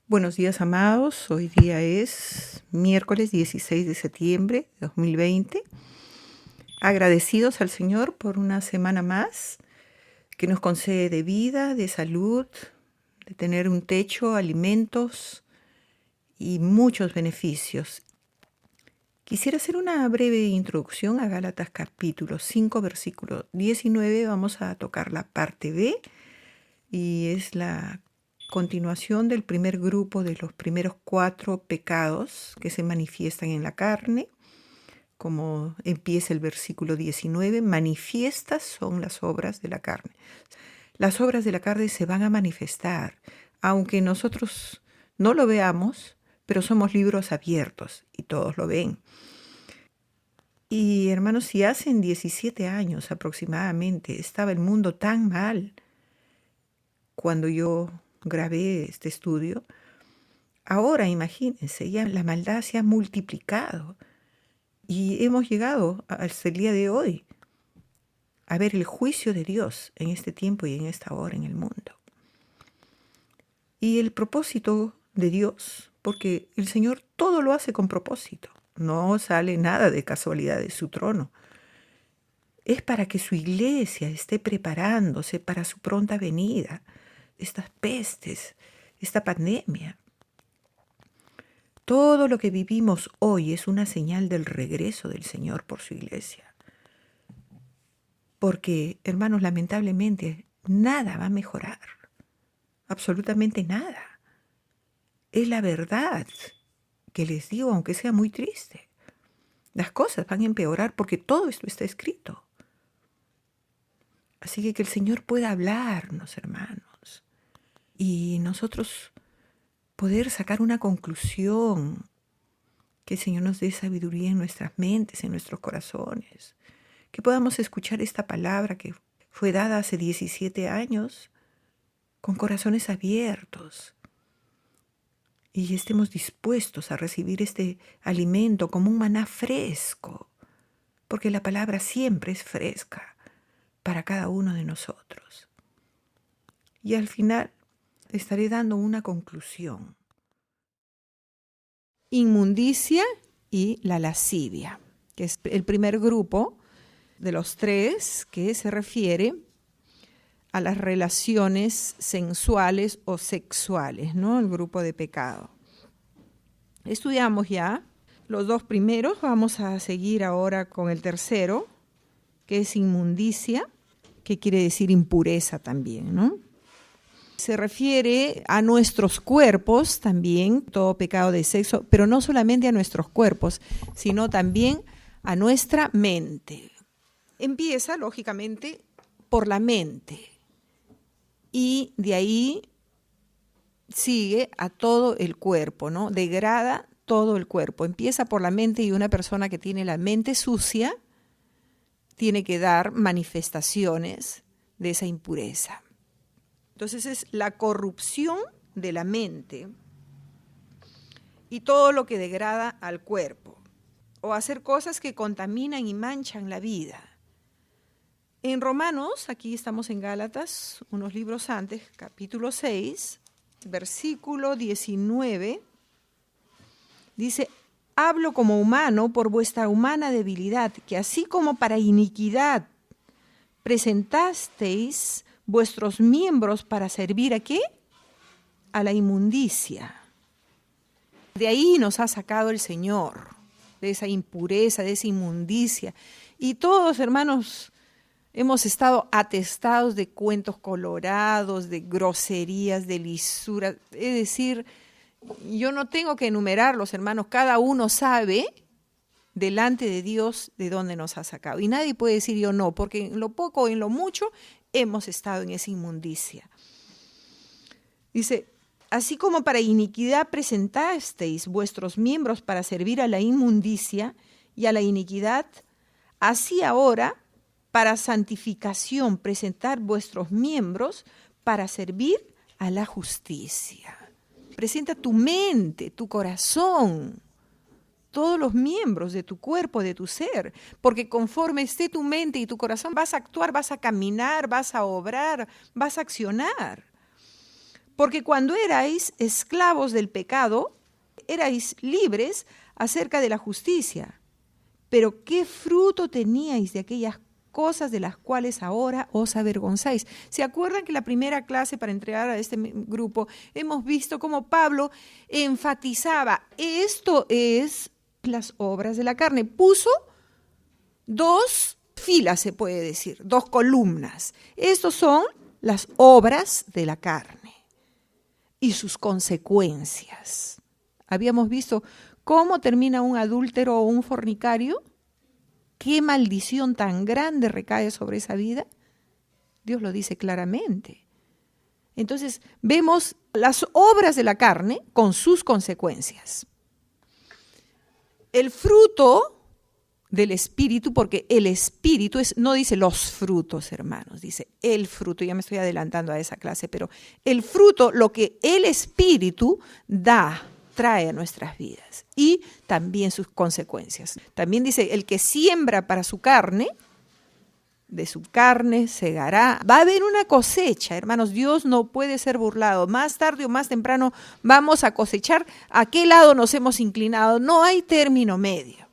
Buenos días, amados. Hoy día es miércoles 16 de septiembre de 2020. Agradecidos al Señor por una semana más que nos concede de vida, de salud, de tener un techo, alimentos y muchos beneficios. Quisiera hacer una breve introducción a Gálatas capítulo 5, versículo 19. Vamos a tocar la parte B y es la continuación del primer grupo de los primeros 4 pecados que se manifiestan en la carne. Como empieza el versículo 19, manifiestas son las obras de la carne. Las obras de la carne se van a manifestar, aunque nosotros no lo veamos, pero somos libros abiertos y todos lo ven. Y hermanos, si hace 17 años aproximadamente estaba el mundo tan mal cuando yo grabé este estudio, ahora imagínense, ya la maldad se ha multiplicado y hemos llegado hasta el día de hoy a ver el juicio de Dios en este tiempo y en esta hora en el mundo. Y el propósito de Dios, porque el Señor todo lo hace con propósito, no sale nada de casualidad de su trono. Es para que su iglesia esté preparándose para su pronta venida, estas pestes, esta pandemia. Todo lo que vivimos hoy es una señal del regreso del Señor por su iglesia. Porque, hermanos, lamentablemente, nada va a mejorar. Absolutamente nada. Es la verdad que les digo, aunque sea muy triste. Las cosas van a empeorar porque todo esto está escrito. Así que el Señor pueda hablarnos, hermanos, y nosotros poder sacar una conclusión, que el Señor nos dé sabiduría en nuestras mentes, en nuestros corazones, que podamos escuchar esta palabra que fue dada hace 17 años con corazones abiertos y estemos dispuestos a recibir este alimento como un maná fresco, porque la palabra siempre es fresca para cada uno de nosotros. Y al final estaré dando una conclusión. Inmundicia y la lascivia, que es el primer grupo de los 3 que se refiere a las relaciones sensuales o sexuales, ¿no? El grupo de pecado. Estudiamos ya los 2 primeros, vamos a seguir ahora con el tercero, que es inmundicia, que quiere decir impureza también, ¿no? Se refiere a nuestros cuerpos también, todo pecado de sexo, pero no solamente a nuestros cuerpos, sino también a nuestra mente. Empieza, lógicamente, por la mente y de ahí sigue a todo el cuerpo, ¿no? Degrada todo el cuerpo. Empieza por la mente y una persona que tiene la mente sucia tiene que dar manifestaciones de esa impureza. Entonces es la corrupción de la mente y todo lo que degrada al cuerpo, o hacer cosas que contaminan y manchan la vida. En Romanos, aquí estamos en Gálatas, unos libros antes, capítulo 6, versículo 19, dice: hablo como humano por vuestra humana debilidad, que así como para iniquidad presentasteis vuestros miembros para servir ¿a qué? A la inmundicia. De ahí nos ha sacado el Señor, de esa impureza, de esa inmundicia. Y todos, hermanos, hemos estado atestados de cuentos colorados, de groserías, de lisuras. Es decir, yo no tengo que enumerarlos, hermanos, cada uno sabe delante de Dios de dónde nos ha sacado. Y nadie puede decir yo no, porque en lo poco o en lo mucho hemos estado en esa inmundicia. Dice: así como para iniquidad presentasteis vuestros miembros para servir a la inmundicia y a la iniquidad, así ahora para santificación presentar vuestros miembros para servir a la justicia. Presenta tu mente, tu corazón, todos los miembros de tu cuerpo, de tu ser, porque conforme esté tu mente y tu corazón vas a actuar, vas a caminar, vas a obrar, vas a accionar. Porque cuando erais esclavos del pecado, erais libres acerca de la justicia. Pero ¿qué fruto teníais de aquellas cosas de las cuales ahora os avergonzáis? ¿Se acuerdan que la primera clase para entregar a este grupo hemos visto cómo Pablo enfatizaba, esto es las obras de la carne? Puso 2 filas, se puede decir, 2 columnas. Estos son las obras de la carne y sus consecuencias. Habíamos visto cómo termina un adúltero o un fornicario. ¿Qué maldición tan grande recae sobre esa vida? Dios lo dice claramente. Entonces, vemos las obras de la carne con sus consecuencias. El fruto del Espíritu, porque el Espíritu no dice los frutos, hermanos, dice el fruto. Ya me estoy adelantando a esa clase, pero el fruto, lo que el Espíritu trae a nuestras vidas y también sus consecuencias. También dice, el que siembra para su carne, de su carne segará. Va a haber una cosecha, hermanos. Dios no puede ser burlado. Más tarde o más temprano vamos a cosechar. ¿A qué lado nos hemos inclinado? No hay término medio.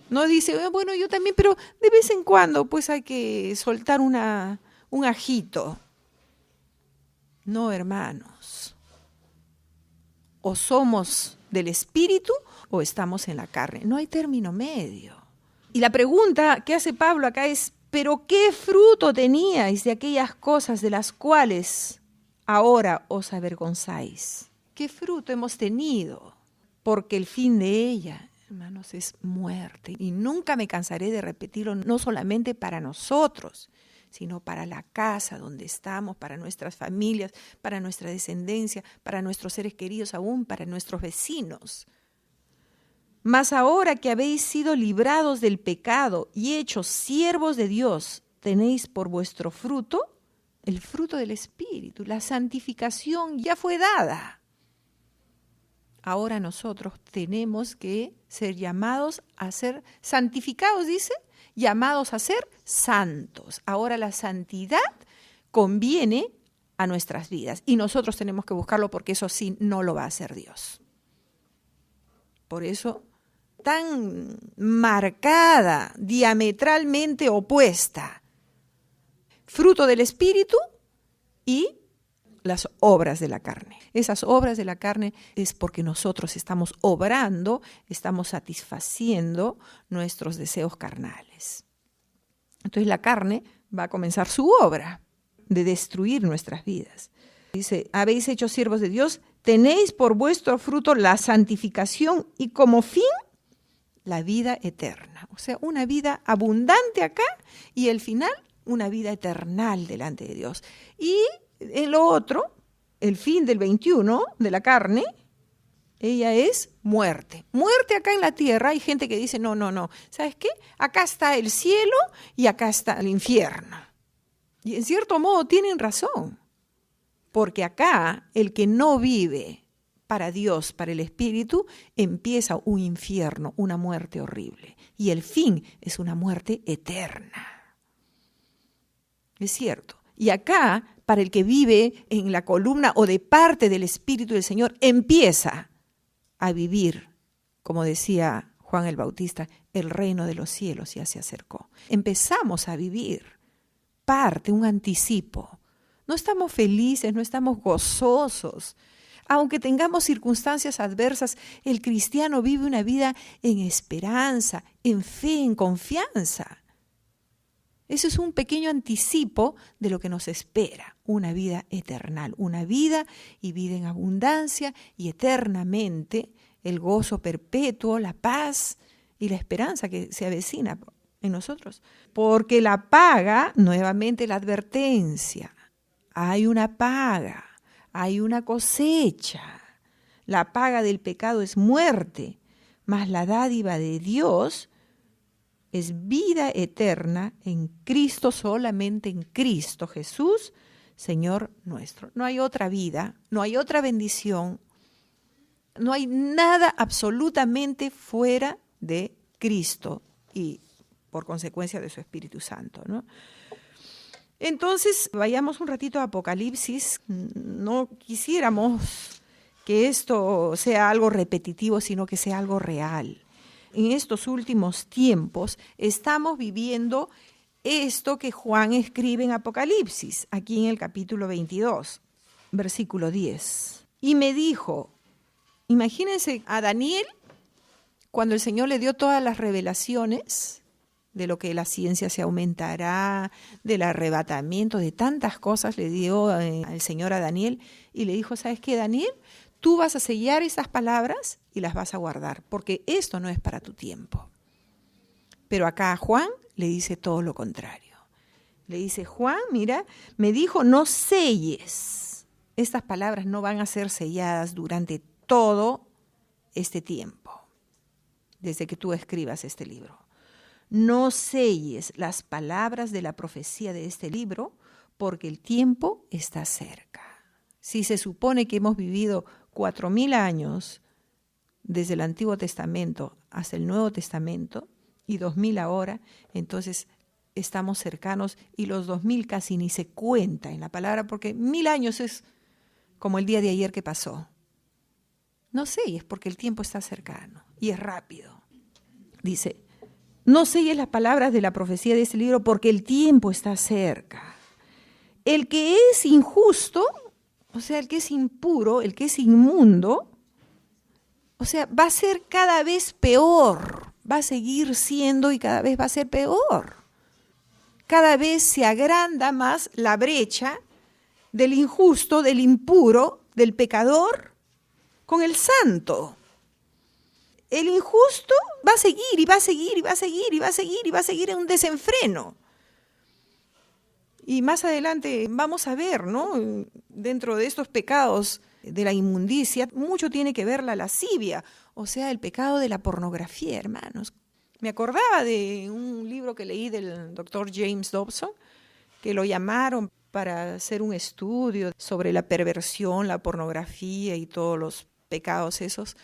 No dice, bueno, yo también, pero de vez en cuando pues hay que soltar un ajito. No, hermanos. O somos del Espíritu o estamos en la carne. No hay término medio. Y la pregunta que hace Pablo acá es, ¿pero qué fruto teníais de aquellas cosas de las cuales ahora os avergonzáis? ¿Qué fruto hemos tenido? Porque el fin de ella, hermanos, es muerte. Y nunca me cansaré de repetirlo, no solamente para nosotros, sino para la casa donde estamos, para nuestras familias, para nuestra descendencia, para nuestros seres queridos, aún para nuestros vecinos. Mas ahora que habéis sido librados del pecado y hechos siervos de Dios, tenéis por vuestro fruto el fruto del Espíritu. La santificación ya fue dada. Ahora nosotros tenemos que ser llamados a ser santificados, dice, llamados a ser santos. Ahora la santidad conviene a nuestras vidas y nosotros tenemos que buscarlo porque eso sí no lo va a hacer Dios. Por eso, tan marcada, diametralmente opuesta, fruto del Espíritu y las obras de la carne. Esas obras de la carne es porque nosotros estamos obrando, estamos satisfaciendo nuestros deseos carnales. Entonces la carne va a comenzar su obra de destruir nuestras vidas. Dice, habéis hecho siervos de Dios, tenéis por vuestro fruto la santificación y como fin la vida eterna. O sea, una vida abundante acá y el final, una vida eternal delante de Dios. Y en lo otro, el fin del 21 de la carne, ella es muerte. Muerte acá en la tierra. Hay gente que dice, no. ¿Sabes qué? Acá está el cielo y acá está el infierno. Y en cierto modo tienen razón. Porque acá el que no vive para Dios, para el Espíritu, empieza un infierno, una muerte horrible. Y el fin es una muerte eterna. Es cierto. Y acá, para el que vive en la columna o de parte del Espíritu del Señor, empieza a vivir, como decía Juan el Bautista, el reino de los cielos ya se acercó. Empezamos a vivir parte, un anticipo. No estamos felices, no estamos gozosos. Aunque tengamos circunstancias adversas, el cristiano vive una vida en esperanza, en fe, en confianza. Eso es un pequeño anticipo de lo que nos espera, una vida eternal, una vida y vida en abundancia y eternamente el gozo perpetuo, la paz y la esperanza que se avecina en nosotros. Porque la paga, nuevamente la advertencia, hay una paga, hay una cosecha. La paga del pecado es muerte, mas la dádiva de Dios es vida eterna en Cristo, solamente en Cristo Jesús, Señor nuestro. No hay otra vida, no hay otra bendición, no hay nada absolutamente fuera de Cristo y por consecuencia de su Espíritu Santo, ¿no? Entonces, vayamos un ratito a Apocalipsis. No quisiéramos que esto sea algo repetitivo, sino que sea algo real. En estos últimos tiempos estamos viviendo esto que Juan escribe en Apocalipsis, aquí en el capítulo 22, versículo 10. Y me dijo, imagínense a Daniel, cuando el Señor le dio todas las revelaciones de lo que la ciencia se aumentará, del arrebatamiento, de tantas cosas le dio al Señor a Daniel, y le dijo, ¿sabes qué, Daniel? Tú vas a sellar esas palabras y las vas a guardar, porque esto no es para tu tiempo. Pero acá a Juan le dice todo lo contrario. Le dice, Juan, mira, me dijo, no selles. Estas palabras no van a ser selladas durante todo este tiempo, desde que tú escribas este libro. No selles las palabras de la profecía de este libro, porque el tiempo está cerca. Si se supone que hemos vivido 4.000 años desde el Antiguo Testamento hasta el Nuevo Testamento y 2.000 ahora, entonces estamos cercanos y los 2.000 casi ni se cuenta en la palabra porque 1.000 años es como el día de ayer que pasó. No sé, y es porque el tiempo está cercano y es rápido. Dice, no selles las palabras de la profecía de este libro porque el tiempo está cerca. El que es injusto, o sea, el que es impuro, el que es inmundo, o sea, va a ser cada vez peor, va a seguir siendo y cada vez va a ser peor. Cada vez se agranda más la brecha del injusto, del impuro, del pecador con el santo. El injusto va a seguir y va a seguir y va a seguir y va a seguir y va a seguir en un desenfreno. Y más adelante vamos a ver, ¿no? Dentro de estos pecados de la inmundicia, mucho tiene que ver la lascivia, o sea, el pecado de la pornografía, hermanos. Me acordaba de un libro que leí del doctor James Dobson, que lo llamaron para hacer un estudio sobre la perversión, la pornografía y todos los pecados esos.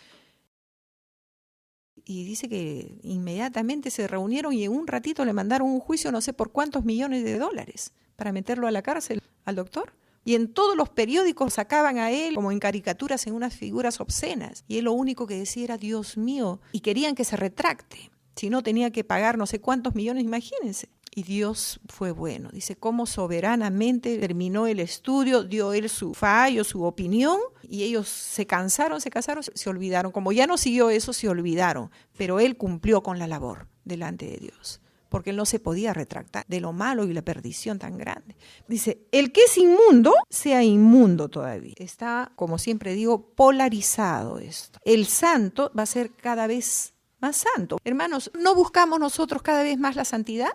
Y dice que inmediatamente se reunieron y en un ratito le mandaron un juicio, no sé por cuántos millones de dólares, para meterlo a la cárcel al doctor. Y en todos los periódicos sacaban a él como en caricaturas, en unas figuras obscenas. Y él lo único que decía era, Dios mío, y querían que se retracte. Si no, tenía que pagar no sé cuántos millones, imagínense. Y Dios fue bueno. Dice, cómo soberanamente terminó el estudio, dio él su fallo, su opinión, y ellos se cansaron, se casaron, se olvidaron. Como ya no siguió eso, se olvidaron. Pero él cumplió con la labor delante de Dios, porque él no se podía retractar de lo malo y la perdición tan grande. Dice, el que es inmundo, sea inmundo todavía. Está, como siempre digo, polarizado esto. El santo va a ser cada vez más santo. Hermanos, ¿no buscamos nosotros cada vez más la santidad?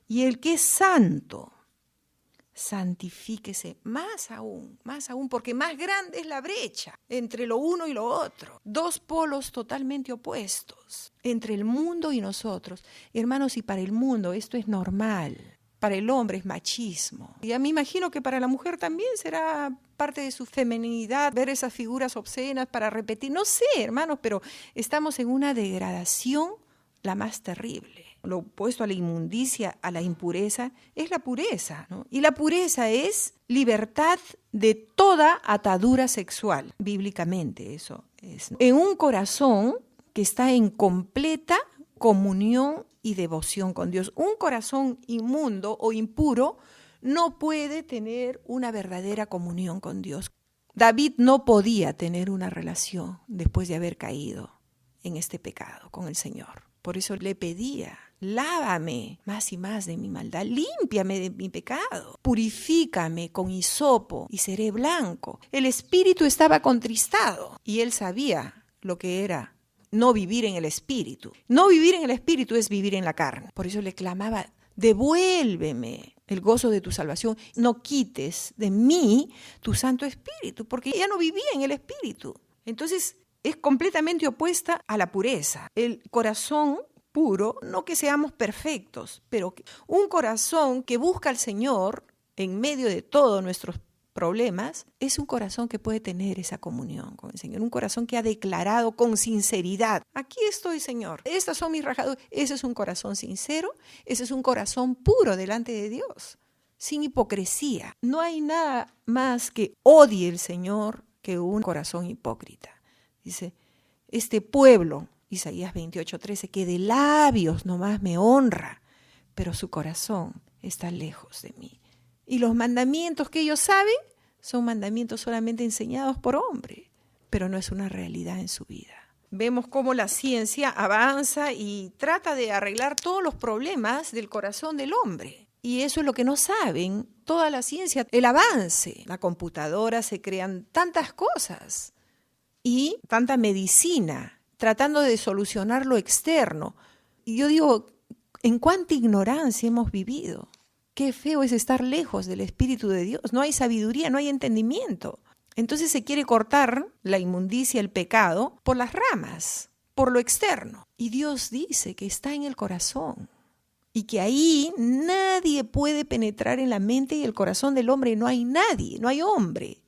Y el que es santo, santifíquese más aún, porque más grande es la brecha entre lo uno y lo otro. Dos polos totalmente opuestos entre el mundo y nosotros. Hermanos, y para el mundo esto es normal, para el hombre es machismo. Y a mí imagino que para la mujer también será parte de su feminidad, ver esas figuras obscenas para repetir. No sé, hermanos, pero estamos en una degradación la más terrible. Lo opuesto a la inmundicia, a la impureza, es la pureza, ¿no? Y la pureza es libertad de toda atadura sexual, bíblicamente eso es, ¿no? En un corazón que está en completa comunión y devoción con Dios. Un corazón inmundo o impuro no puede tener una verdadera comunión con Dios. David no podía tener una relación después de haber caído en este pecado con el Señor. Por eso le pedía, lávame más y más de mi maldad, límpiame de mi pecado, purifícame con hisopo y seré blanco. El espíritu estaba contristado y él sabía lo que era no vivir en el espíritu. No vivir en el espíritu es vivir en la carne. Por eso le clamaba, devuélveme el gozo de tu salvación, no quites de mí tu Santo Espíritu, porque ya no vivía en el espíritu. Entonces es completamente opuesta a la pureza. El corazón puro, no que seamos perfectos, pero un corazón que busca al Señor en medio de todos nuestros problemas, es un corazón que puede tener esa comunión con el Señor, un corazón que ha declarado con sinceridad, aquí estoy, Señor, estas son mis rajaduras. Ese es un corazón sincero, ese es un corazón puro delante de Dios. sin hipocresía. No hay nada más que odie el Señor que un corazón hipócrita. Dice, este pueblo, Isaías 28:13, que de labios nomás me honra, pero su corazón está lejos de mí. Y los mandamientos que ellos saben son mandamientos solamente enseñados por hombre, pero no es una realidad en su vida. Vemos cómo la ciencia avanza y trata de arreglar todos los problemas del corazón del hombre. Y eso es lo que no saben toda la ciencia, el avance. La computadora, se crean tantas cosas y tanta medicina tratando de solucionar lo externo. Y yo digo, ¿en cuánta ignorancia hemos vivido? Qué feo es estar lejos del Espíritu de Dios. No hay sabiduría, no hay entendimiento. Entonces se quiere cortar la inmundicia, el pecado, por las ramas, por lo externo. Y Dios dice que está en el corazón y que ahí nadie puede penetrar en la mente y el corazón del hombre. No hay nadie, no hay hombre,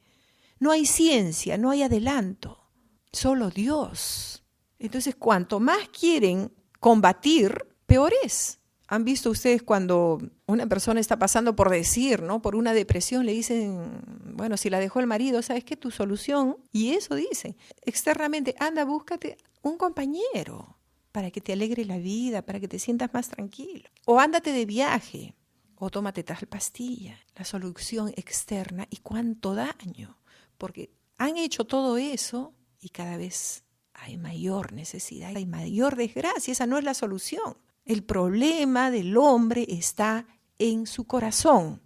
no hay ciencia, no hay adelanto, solo Dios. Entonces, cuanto más quieren combatir, peor es. ¿Han visto ustedes cuando una persona está pasando por decir, ¿no? Por una depresión, le dicen, bueno, si la dejó el marido, ¿sabes qué? Tu solución, y eso dicen, externamente, anda, búscate un compañero para que te alegre la vida, para que te sientas más tranquilo. O ándate de viaje, o tómate tal pastilla. La solución externa, y cuánto daño, porque han hecho todo eso y cada vez hay mayor necesidad, hay mayor desgracia. Esa no es la solución. El problema del hombre está en su corazón.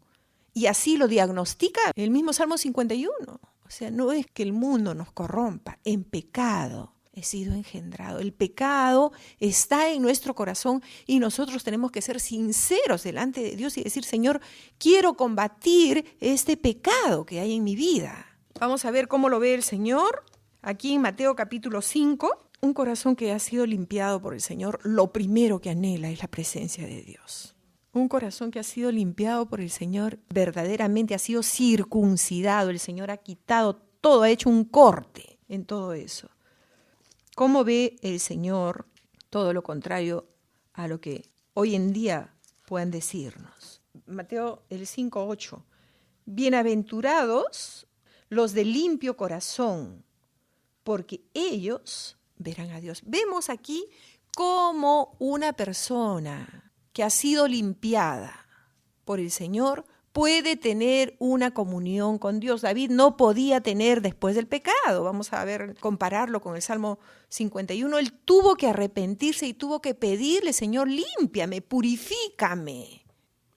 Y así lo diagnostica el mismo Salmo 51. O sea, no es que el mundo nos corrompa. En pecado he sido engendrado. El pecado está en nuestro corazón y nosotros tenemos que ser sinceros delante de Dios y decir, Señor, quiero combatir este pecado que hay en mi vida. Vamos a ver cómo lo ve el Señor. Aquí en Mateo capítulo 5. Un corazón que ha sido limpiado por el Señor, lo primero que anhela es la presencia de Dios. Un corazón que ha sido limpiado por el Señor, verdaderamente ha sido circuncidado. El Señor ha quitado todo, ha hecho un corte en todo eso. ¿Cómo ve el Señor todo lo contrario a lo que hoy en día puedan decirnos? Mateo el 5:8. Bienaventurados los de limpio corazón, porque ellos verán a Dios. Vemos aquí cómo una persona que ha sido limpiada por el Señor puede tener una comunión con Dios. David no podía tener después del pecado. Vamos a ver, compararlo con el Salmo 51. Él tuvo que arrepentirse y tuvo que pedirle, Señor, límpiame, purifícame.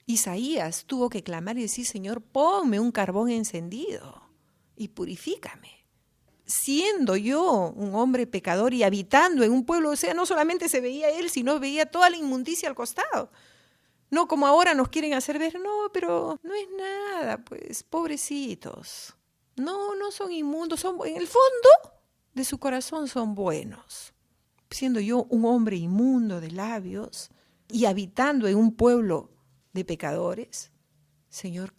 Isaías tuvo que clamar y decir, Señor, ponme un carbón encendido y purifícame. Siendo yo un hombre pecador y habitando en un pueblo, o sea, no solamente se veía él, sino veía toda la inmundicia al costado. No como ahora nos quieren hacer ver, no, pero no es nada, pues, pobrecitos. No, no son inmundos, en el fondo de su corazón son buenos. Siendo yo un hombre inmundo de labios y habitando en un pueblo de pecadores, Señor,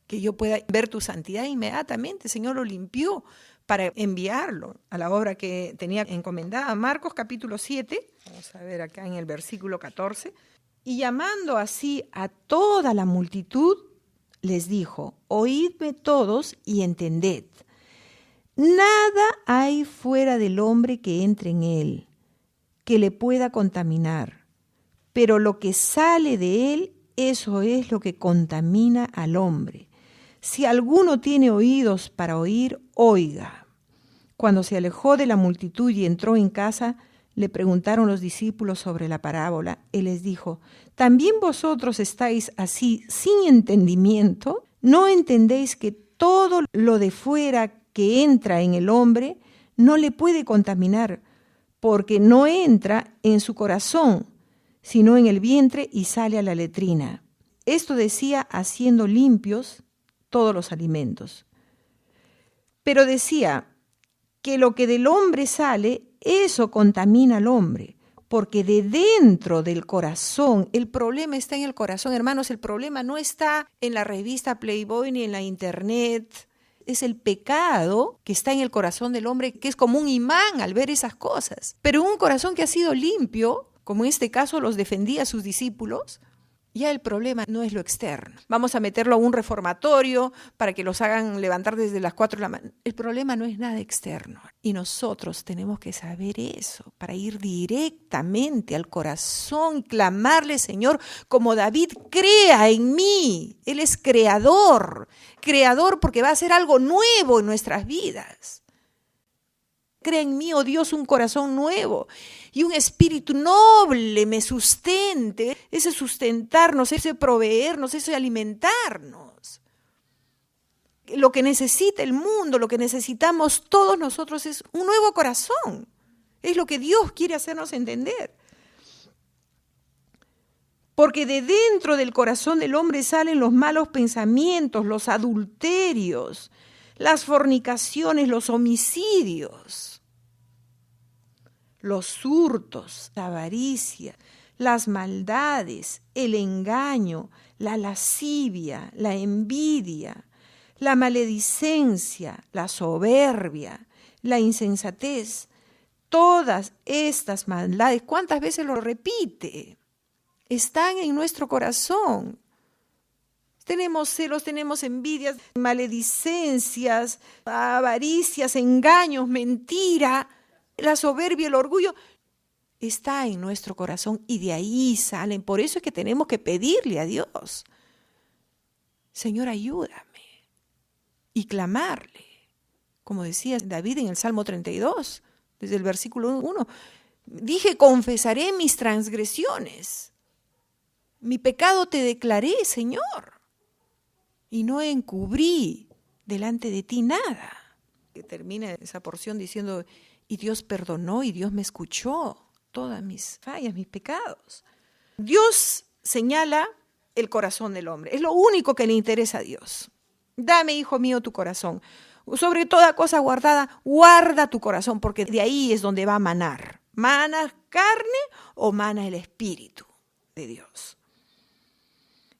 que yo pueda ver tu santidad inmediatamente, Señor, lo limpió para enviarlo a la obra que tenía encomendada. Marcos capítulo 7, vamos a ver acá en el versículo 14, y llamando así a toda la multitud, les dijo, oídme todos y entended, nada hay fuera del hombre que entre en él, que le pueda contaminar, pero lo que sale de él, eso es lo que contamina al hombre. Si alguno tiene oídos para oír, oiga. Cuando se alejó de la multitud y entró en casa, le preguntaron los discípulos sobre la parábola. Él les dijo, ¿también vosotros estáis así sin entendimiento? ¿No entendéis que todo lo de fuera que entra en el hombre no le puede contaminar, porque no entra en su corazón, sino en el vientre y sale a la letrina? Esto decía haciendo limpios todos los alimentos. Pero decía que lo que del hombre sale, eso contamina al hombre, porque de dentro del corazón, el problema está en el corazón, hermanos, el problema no está en la revista Playboy ni en la internet, es el pecado que está en el corazón del hombre, que es como un imán al ver esas cosas. Pero un corazón que ha sido limpio, como en este caso los defendía a sus discípulos, Ya el problema no es lo externo. Vamos a meterlo a un reformatorio para que los hagan levantar desde las 4 de la mañana. El problema no es nada externo. Y nosotros tenemos que saber eso para ir directamente al corazón y clamarle, Señor, como David, crea en mí. Él es creador porque va a hacer algo nuevo en nuestras vidas. Crea en mí, oh Dios, un corazón nuevo y un espíritu noble me sustente. Ese sustentarnos, ese proveernos, ese alimentarnos. Lo que necesita el mundo, lo que necesitamos todos nosotros es un nuevo corazón. Es lo que Dios quiere hacernos entender. Porque de dentro del corazón del hombre salen los malos pensamientos, los adulterios, las fornicaciones, los homicidios, los hurtos, la avaricia, las maldades, el engaño, la lascivia, la envidia, la maledicencia, la soberbia, la insensatez. Todas estas maldades, ¿cuántas veces lo repite? Están en nuestro corazón. Tenemos celos, tenemos envidias, maledicencias, avaricias, engaños, mentira, la soberbia, el orgullo. Está en nuestro corazón y de ahí salen. Por eso es que tenemos que pedirle a Dios, Señor, ayúdame. Y clamarle. Como decía David en el Salmo 32, desde el versículo 1. Dije, confesaré mis transgresiones. Mi pecado te declaré, Señor. Y no encubrí delante de ti nada. Que termina esa porción diciendo, y Dios perdonó y Dios me escuchó todas mis fallas, mis pecados. Dios señala el corazón del hombre. Es lo único que le interesa a Dios. Dame, hijo mío, tu corazón. Sobre toda cosa guardada, guarda tu corazón, porque de ahí es donde va a manar. ¿Mana carne o mana el Espíritu de Dios?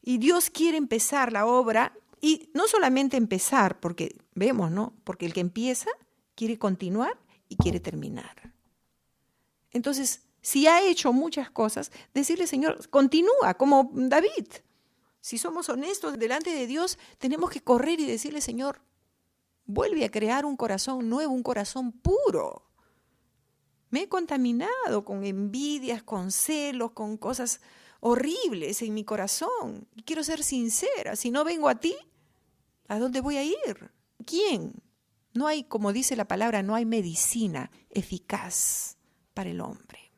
Y Dios quiere empezar la obra, y no solamente empezar, porque vemos, ¿no? Porque el que empieza quiere continuar y quiere terminar. Entonces, si ha hecho muchas cosas, decirle, Señor, continúa, como David. Si somos honestos delante de Dios, tenemos que correr y decirle, Señor, vuelve a crear un corazón nuevo, un corazón puro. Me he contaminado con envidias, con celos, con cosas horribles en mi corazón. Y quiero ser sincera. Si no vengo a ti, ¿a dónde voy a ir? ¿Quién? No hay, como dice la palabra, no hay medicina eficaz para el hombre.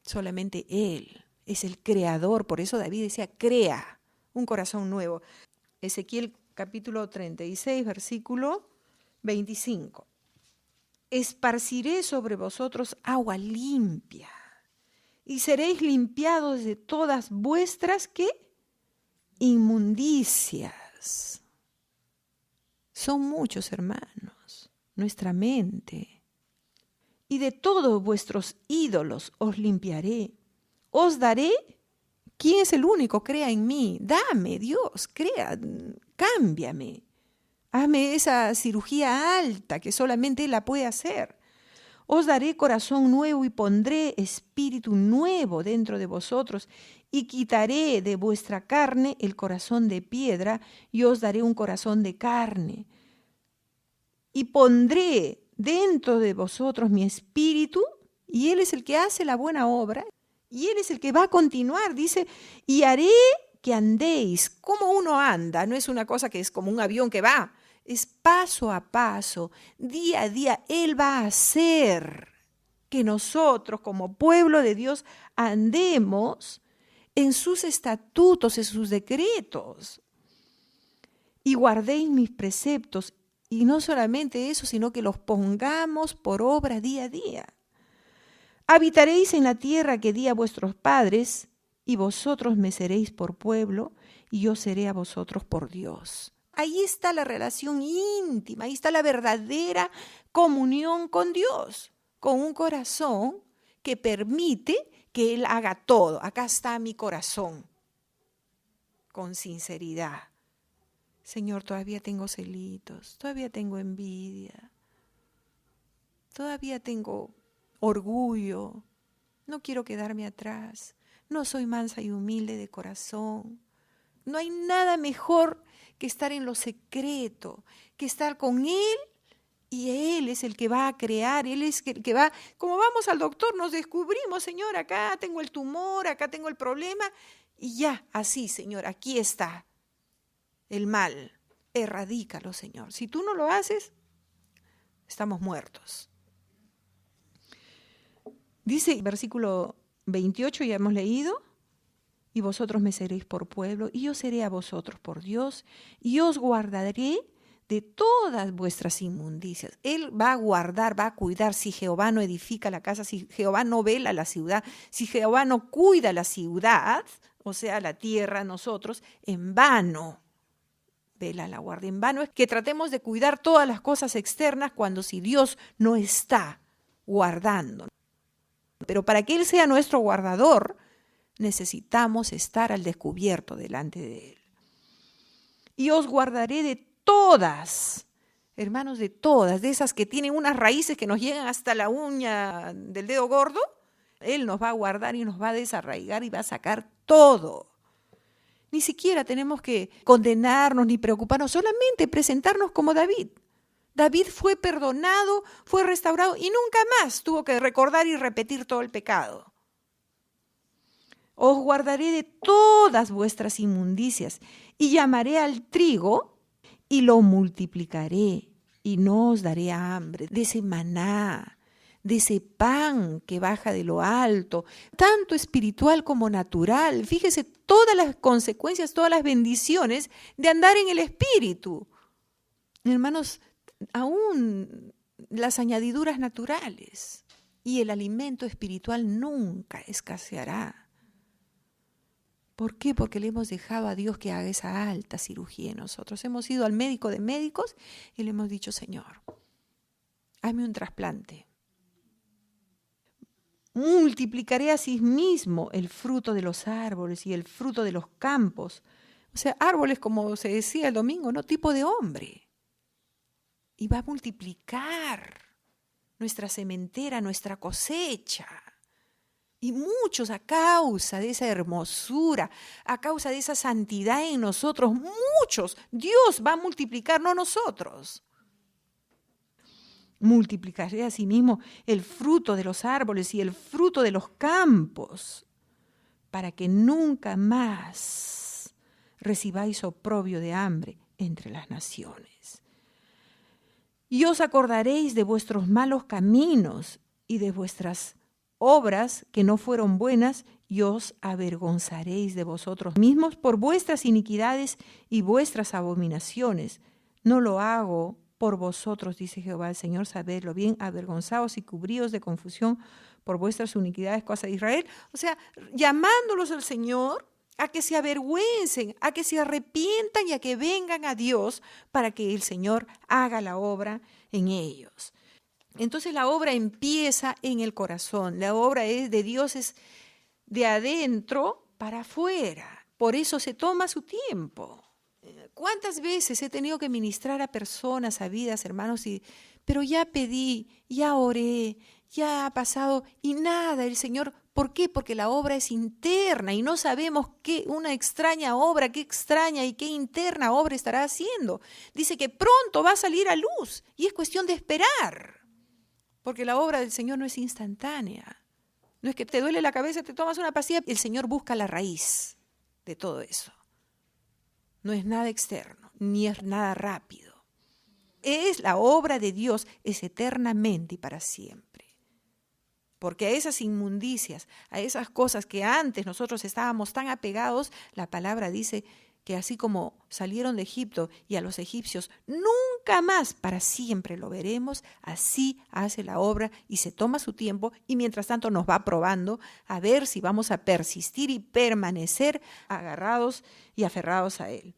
Solamente Él es el creador. Por eso David decía, crea un corazón nuevo. Ezequiel capítulo 36, versículo 25. Esparciré sobre vosotros agua limpia y seréis limpiados de todas vuestras, ¿qué? Inmundicias. Son muchos, hermanos, nuestra mente. Y de todos vuestros ídolos os limpiaré. Os daré. ¿Quién es el único? Crea en mí. Dame, Dios, crea, cámbiame. Hazme esa cirugía alta que solamente Él la puede hacer. Os daré corazón nuevo y pondré espíritu nuevo dentro de vosotros y quitaré de vuestra carne el corazón de piedra y os daré un corazón de carne. Y pondré dentro de vosotros mi espíritu, y Él es el que hace la buena obra y Él es el que va a continuar. Dice, y haré que andéis como uno anda. No es una cosa que es como un avión que va. Es paso a paso, día a día. Él va a hacer que nosotros como pueblo de Dios andemos en sus estatutos, en sus decretos. Y guardéis mis preceptos. Y no solamente eso, sino que los pongamos por obra día a día. Habitaréis en la tierra que di a vuestros padres, y vosotros me seréis por pueblo, y yo seré a vosotros por Dios. Ahí está la relación íntima, ahí está la verdadera comunión con Dios, con un corazón que permite que Él haga todo. Acá está mi corazón, con sinceridad. Señor, todavía tengo celitos, todavía tengo envidia, todavía tengo orgullo, no quiero quedarme atrás, no soy mansa y humilde de corazón. No hay nada mejor que estar en lo secreto, que estar con Él, y Él es el que va a crear, Él es el que va, como vamos al doctor, nos descubrimos, Señor, acá tengo el tumor, acá tengo el problema, y ya, así, Señor, aquí está el mal, erradícalo, Señor. Si tú no lo haces, estamos muertos. Dice versículo 28, ya hemos leído, y vosotros me seréis por pueblo, y yo seré a vosotros por Dios, y os guardaré de todas vuestras inmundicias. Él va a guardar, va a cuidar. Si Jehová no edifica la casa, si Jehová no vela la ciudad, si Jehová no cuida la ciudad, o sea, la tierra, nosotros, en vano vela la guardia. En vano es que tratemos de cuidar todas las cosas externas cuando si Dios no está guardando. Pero para que Él sea nuestro guardador, necesitamos estar al descubierto delante de Él. Y os guardaré de todas, hermanos, de todas, de esas que tienen unas raíces que nos llegan hasta la uña del dedo gordo. Él nos va a guardar y nos va a desarraigar y va a sacar todo. Ni siquiera tenemos que condenarnos ni preocuparnos, solamente presentarnos como David. David fue perdonado, fue restaurado y nunca más tuvo que recordar y repetir todo el pecado. Os guardaré de todas vuestras inmundicias y llamaré al trigo y lo multiplicaré y no os daré hambre de ese maná, de ese pan que baja de lo alto, tanto espiritual como natural. Fíjese todas las consecuencias, todas las bendiciones de andar en el espíritu. Hermanos, aún las añadiduras naturales y el alimento espiritual nunca escaseará. ¿Por qué? Porque le hemos dejado a Dios que haga esa alta cirugía en nosotros. Hemos ido al médico de médicos y le hemos dicho, Señor, hazme un trasplante. Multiplicaré asimismo el fruto de los árboles y el fruto de los campos. O sea, árboles, como se decía el domingo, ¿no? Tipo de hombre. Y va a multiplicar nuestra sementera, nuestra cosecha. Y muchos a causa de esa hermosura, a causa de esa santidad en nosotros, muchos, Dios va a multiplicar, no nosotros. Multiplicaré asimismo el fruto de los árboles y el fruto de los campos, para que nunca más recibáis oprobio de hambre entre las naciones. Y os acordaréis de vuestros malos caminos y de vuestras obras que no fueron buenas, y os avergonzaréis de vosotros mismos por vuestras iniquidades y vuestras abominaciones. No lo hago por vosotros, dice Jehová el Señor, sabedlo bien, avergonzaos y cubríos de confusión por vuestras iniquidades, casa de Israel. O sea, llamándolos al Señor a que se avergüencen, a que se arrepientan y a que vengan a Dios para que el Señor haga la obra en ellos. Entonces la obra empieza en el corazón, la obra de Dios es de adentro para afuera, por eso se toma su tiempo. ¿Cuántas veces he tenido que ministrar a personas, a vidas, hermanos, pero ya pedí, ya oré, ya ha pasado y nada, el Señor, ¿por qué? Porque la obra es interna y no sabemos qué, una extraña obra, qué extraña y qué interna obra estará haciendo. Dice que pronto va a salir a luz y es cuestión de esperar. Porque la obra del Señor no es instantánea. No es que te duele la cabeza, te tomas una pastilla. El Señor busca la raíz de todo eso. No es nada externo, ni es nada rápido. Es la obra de Dios, es eternamente y para siempre. Porque a esas inmundicias, a esas cosas que antes nosotros estábamos tan apegados, la palabra dice que así como salieron de Egipto y a los egipcios nunca más para siempre lo veremos, así hace la obra y se toma su tiempo y mientras tanto nos va probando a ver si vamos a persistir y permanecer agarrados y aferrados a Él.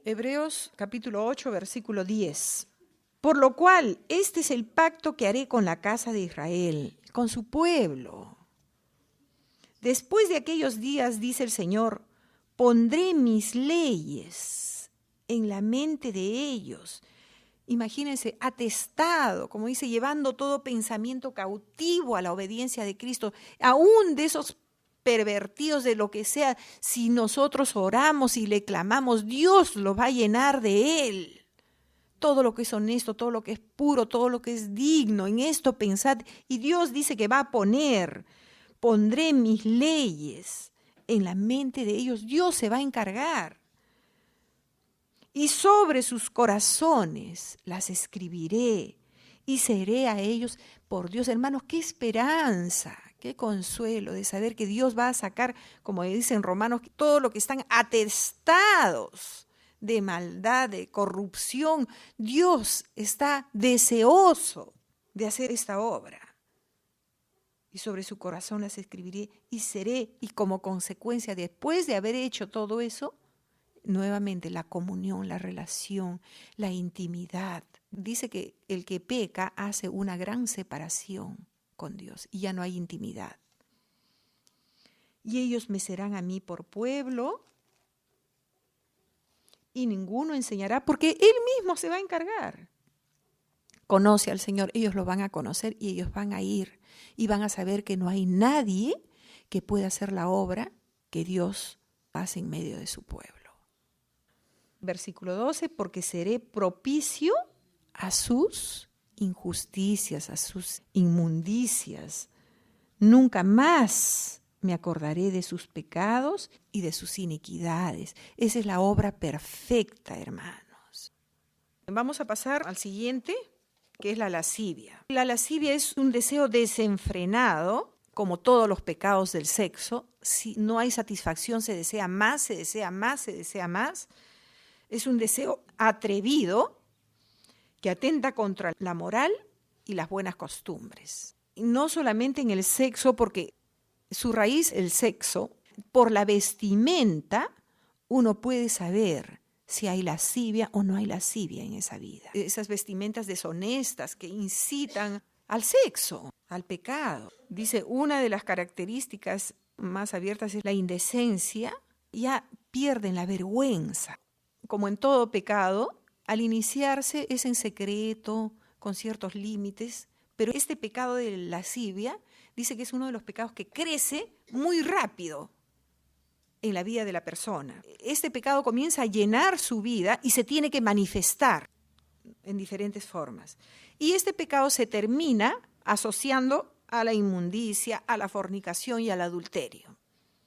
Hebreos capítulo 8, versículo 10. Por lo cual, este es el pacto que haré con la casa de Israel, con su pueblo. Después de aquellos días, dice el Señor, pondré mis leyes en la mente de ellos. Imagínense, atestado, como dice, llevando todo pensamiento cautivo a la obediencia de Cristo, aún de esos pervertidos de lo que sea, si nosotros oramos y le clamamos, Dios lo va a llenar de Él. Todo lo que es honesto, todo lo que es puro, todo lo que es digno, en esto pensad. Y Dios dice que va a pondré mis leyes en la mente de ellos. Dios se va a encargar. Y sobre sus corazones las escribiré y seré a ellos por Dios. Hermanos, qué esperanza, qué consuelo de saber que Dios va a sacar, como dicen Romanos, todo lo que están atestados de maldad, de corrupción. Dios está deseoso de hacer esta obra. Y sobre su corazón las escribiré y seré, y como consecuencia, después de haber hecho todo eso, nuevamente la comunión, la relación, la intimidad. Dice que el que peca hace una gran separación con Dios y ya no hay intimidad. Y ellos me serán a mí por pueblo y ninguno enseñará, porque Él mismo se va a encargar. Conoce al Señor, ellos lo van a conocer y ellos van a ir y van a saber que no hay nadie que pueda hacer la obra que Dios hace en medio de su pueblo. Versículo 12, porque seré propicio a sus injusticias, a sus inmundicias. Nunca más me acordaré de sus pecados y de sus iniquidades. Esa es la obra perfecta, hermanos. Vamos a pasar al siguiente, que es la lascivia. La lascivia es un deseo desenfrenado, como todos los pecados del sexo. Si no hay satisfacción, se desea más, se desea más, se desea más. Es un deseo atrevido que atenta contra la moral y las buenas costumbres. Y no solamente en el sexo, porque su raíz, el sexo, por la vestimenta uno puede saber si hay lascivia o no hay lascivia en esa vida. Esas vestimentas deshonestas que incitan al sexo, al pecado. Dice, una de las características más abiertas es la indecencia. Ya pierden la vergüenza. Como en todo pecado, al iniciarse es en secreto, con ciertos límites, pero este pecado de lascivia dice que es uno de los pecados que crece muy rápido en la vida de la persona. Este pecado comienza a llenar su vida y se tiene que manifestar en diferentes formas. Y este pecado se termina asociando a la inmundicia, a la fornicación y al adulterio.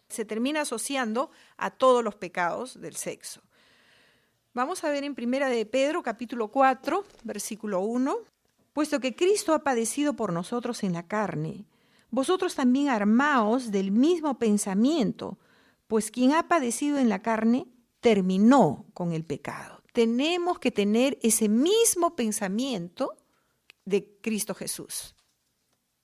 Se termina asociando a todos los pecados del sexo. Vamos a ver en Primera de Pedro, capítulo 4, versículo 1. Puesto que Cristo ha padecido por nosotros en la carne, vosotros también armaos del mismo pensamiento, pues quien ha padecido en la carne terminó con el pecado. Tenemos que tener ese mismo pensamiento de Cristo Jesús.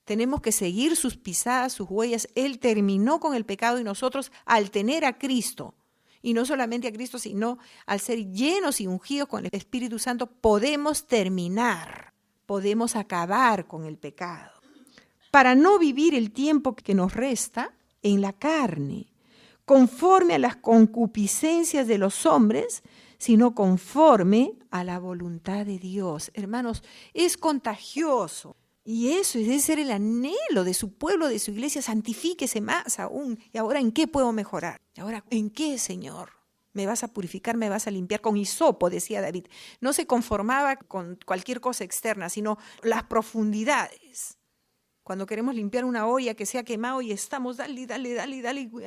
Tenemos que seguir sus pisadas, sus huellas. Él terminó con el pecado y nosotros, al tener a Cristo, y no solamente a Cristo, sino al ser llenos y ungidos con el Espíritu Santo, podemos terminar, podemos acabar con el pecado. Para no vivir el tiempo que nos resta en la carne, conforme a las concupiscencias de los hombres, sino conforme a la voluntad de Dios. Hermanos, es contagioso. Y eso debe ser el anhelo de su pueblo, de su iglesia. Santifíquese más aún. ¿Y ahora en qué puedo mejorar? ¿Y ahora en qué, Señor? ¿Me vas a purificar, me vas a limpiar? Con hisopo, decía David. No se conformaba con cualquier cosa externa, sino las profundidades. Cuando queremos limpiar una olla que se ha quemado y estamos, dale.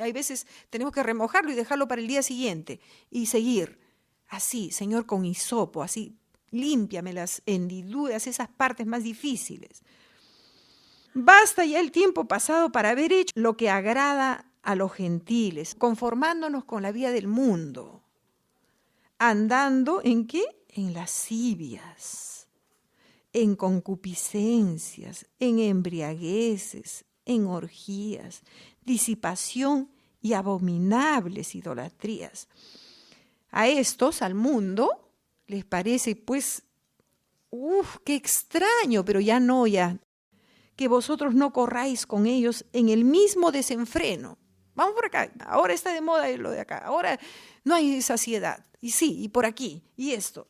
Hay veces tenemos que remojarlo y dejarlo para el día siguiente y seguir. Así, Señor, con hisopo, así. Límpiame las hendiduras, esas partes más difíciles. Basta ya el tiempo pasado para haber hecho lo que agrada a los gentiles, conformándonos con la vida del mundo. Andando ¿en qué? En lascivias, en concupiscencias, en embriagueces, en orgías, disipación y abominables idolatrías. A estos, al mundo, les parece, pues, qué extraño, pero ya, que vosotros no corráis con ellos en el mismo desenfreno. Vamos por acá, ahora está de moda lo de acá, ahora no hay saciedad, y sí, y por aquí, y esto.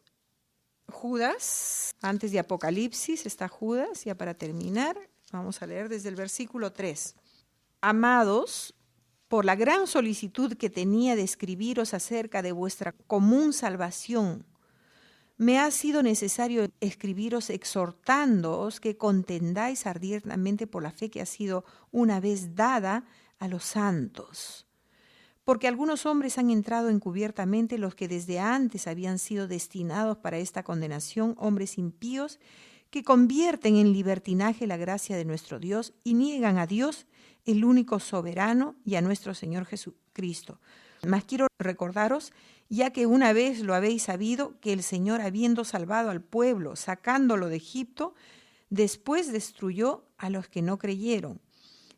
Judas, antes de Apocalipsis está Judas, ya para terminar, vamos a leer desde el versículo 3. Amados, por la gran solicitud que tenía de escribiros acerca de vuestra común salvación, me ha sido necesario escribiros exhortándoos que contendáis ardientemente por la fe que ha sido una vez dada a los santos. Porque algunos hombres han entrado encubiertamente, los que desde antes habían sido destinados para esta condenación, hombres impíos, que convierten en libertinaje la gracia de nuestro Dios y niegan a Dios, el único soberano, y a nuestro Señor Jesucristo. Mas quiero recordaros, ya que una vez lo habéis sabido, que el Señor, habiendo salvado al pueblo, sacándolo de Egipto, después destruyó a los que no creyeron,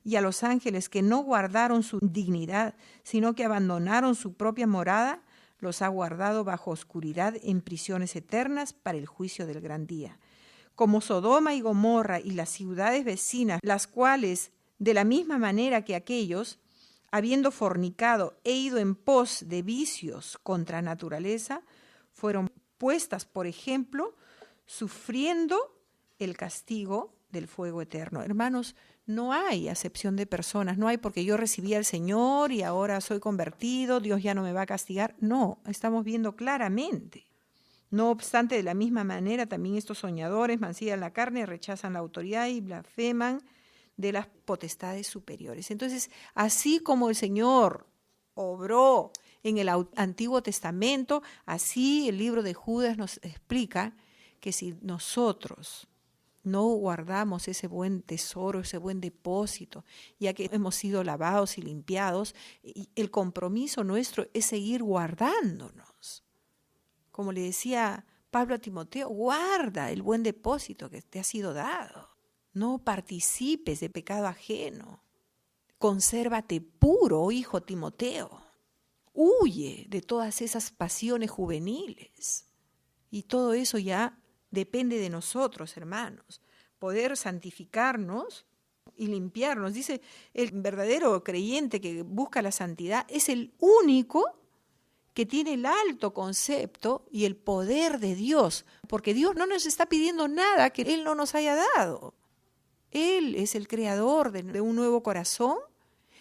y a los ángeles que no guardaron su dignidad, sino que abandonaron su propia morada, los ha guardado bajo oscuridad en prisiones eternas para el juicio del gran día. Como Sodoma y Gomorra y las ciudades vecinas, las cuales, de la misma manera que aquellos, habiendo fornicado e ido en pos de vicios contra naturaleza, fueron puestas por ejemplo, sufriendo el castigo del fuego eterno. Hermanos, no hay acepción de personas, no hay porque yo recibí al Señor y ahora soy convertido, Dios ya no me va a castigar. No, estamos viendo claramente. No obstante, de la misma manera, también estos soñadores mancillan la carne, rechazan la autoridad y blasfeman de las potestades superiores. Entonces, así como el Señor obró en el Antiguo Testamento, así el libro de Judas nos explica que si nosotros no guardamos ese buen tesoro, ese buen depósito, ya que hemos sido lavados y limpiados, el compromiso nuestro es seguir guardándonos. Como le decía Pablo a Timoteo, guarda el buen depósito que te ha sido dado. No participes de pecado ajeno. Consérvate puro, hijo Timoteo. Huye de todas esas pasiones juveniles. Y todo eso ya depende de nosotros, hermanos. Poder santificarnos y limpiarnos. Dice, el verdadero creyente que busca la santidad es el único que tiene el alto concepto y el poder de Dios, porque Dios no nos está pidiendo nada que Él no nos haya dado. Él es el creador de un nuevo corazón,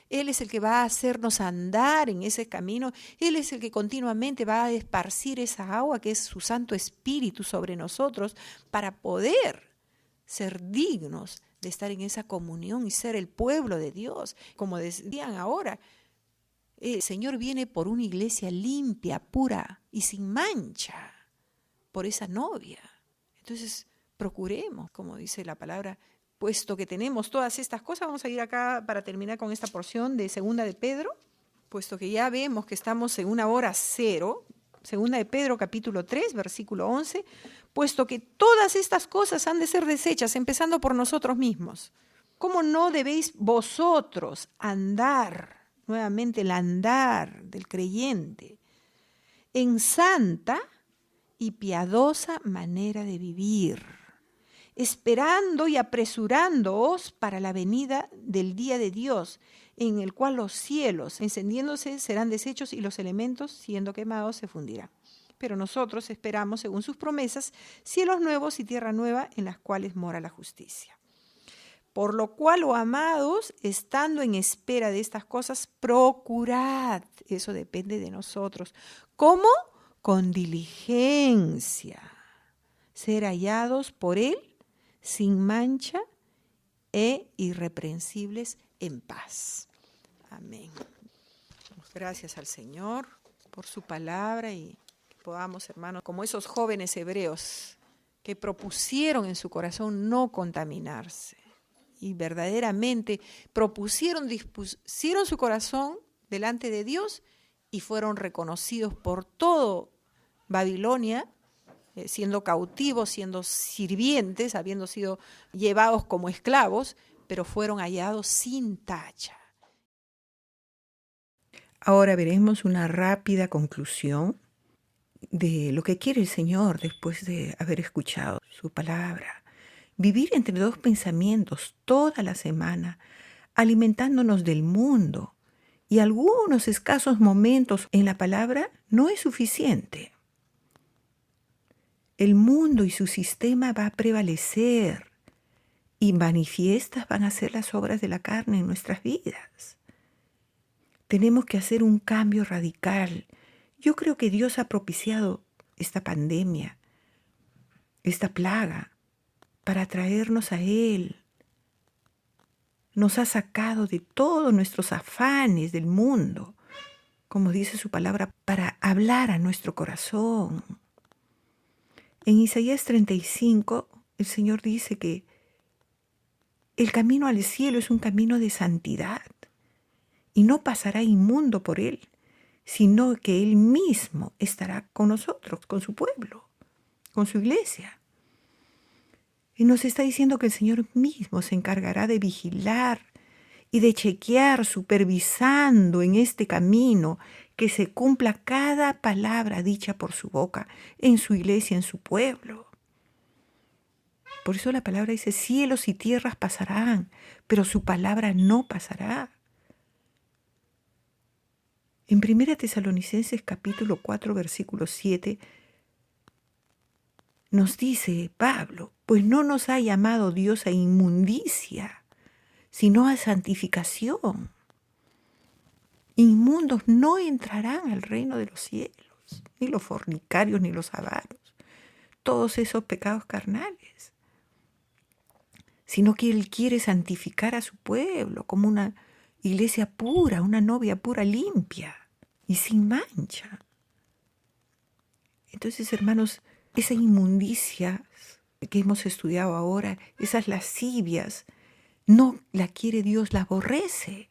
Él es el que va a hacernos andar en ese camino, Él es el que continuamente va a esparcir esa agua que es su Santo Espíritu sobre nosotros para poder ser dignos de estar en esa comunión y ser el pueblo de Dios. Como decían ahora, el Señor viene por una iglesia limpia, pura y sin mancha, por esa novia. Entonces, procuremos, como dice la palabra, puesto que tenemos todas estas cosas, vamos a ir acá para terminar con esta porción de Segunda de Pedro, puesto que ya vemos que estamos en una hora cero, Segunda de Pedro capítulo 3, versículo 11, puesto que todas estas cosas han de ser deshechas, empezando por nosotros mismos. ¿Cómo no debéis vosotros andar? Nuevamente el andar del creyente, en santa y piadosa manera de vivir, esperando y apresurándoos para la venida del día de Dios, en el cual los cielos, encendiéndose, serán deshechos y los elementos, siendo quemados, se fundirán. Pero nosotros esperamos, según sus promesas, cielos nuevos y tierra nueva, en las cuales mora la justicia. Por lo cual, oh amados, estando en espera de estas cosas, procurad, eso depende de nosotros. ¿Cómo? Con diligencia, ser hallados por Él sin mancha e irreprensibles en paz. Amén. Gracias al Señor por su palabra y que podamos, hermanos, como esos jóvenes hebreos que propusieron en su corazón no contaminarse. Y verdaderamente dispusieron su corazón delante de Dios y fueron reconocidos por todo Babilonia, siendo cautivos, siendo sirvientes, habiendo sido llevados como esclavos, pero fueron hallados sin tacha. Ahora veremos una rápida conclusión de lo que quiere el Señor después de haber escuchado su palabra. Vivir entre dos pensamientos toda la semana, alimentándonos del mundo y algunos escasos momentos en la palabra no es suficiente. El mundo y su sistema va a prevalecer y manifiestas van a ser las obras de la carne en nuestras vidas. Tenemos que hacer un cambio radical. Yo creo que Dios ha propiciado esta pandemia, esta plaga, para traernos a Él. Nos ha sacado de todos nuestros afanes del mundo, como dice su palabra, para hablar a nuestro corazón. En Isaías 35, el Señor dice que el camino al cielo es un camino de santidad y no pasará inmundo por él, sino que Él mismo estará con nosotros, con su pueblo, con su iglesia. Y nos está diciendo que el Señor mismo se encargará de vigilar y de chequear, supervisando en este camino que se cumpla cada palabra dicha por su boca, en su iglesia, en su pueblo. Por eso la palabra dice, cielos y tierras pasarán, pero su palabra no pasará. En 1 Tesalonicenses capítulo 4, versículo 7, nos dice Pablo, pues no nos ha llamado Dios a inmundicia, sino a santificación. Inmundos no entrarán al reino de los cielos, ni los fornicarios, ni los avaros, todos esos pecados carnales, sino que Él quiere santificar a su pueblo como una iglesia pura, una novia pura, limpia y sin mancha. Entonces, hermanos, esa inmundicia que hemos estudiado ahora, esas lascivias, no la quiere Dios, la aborrece.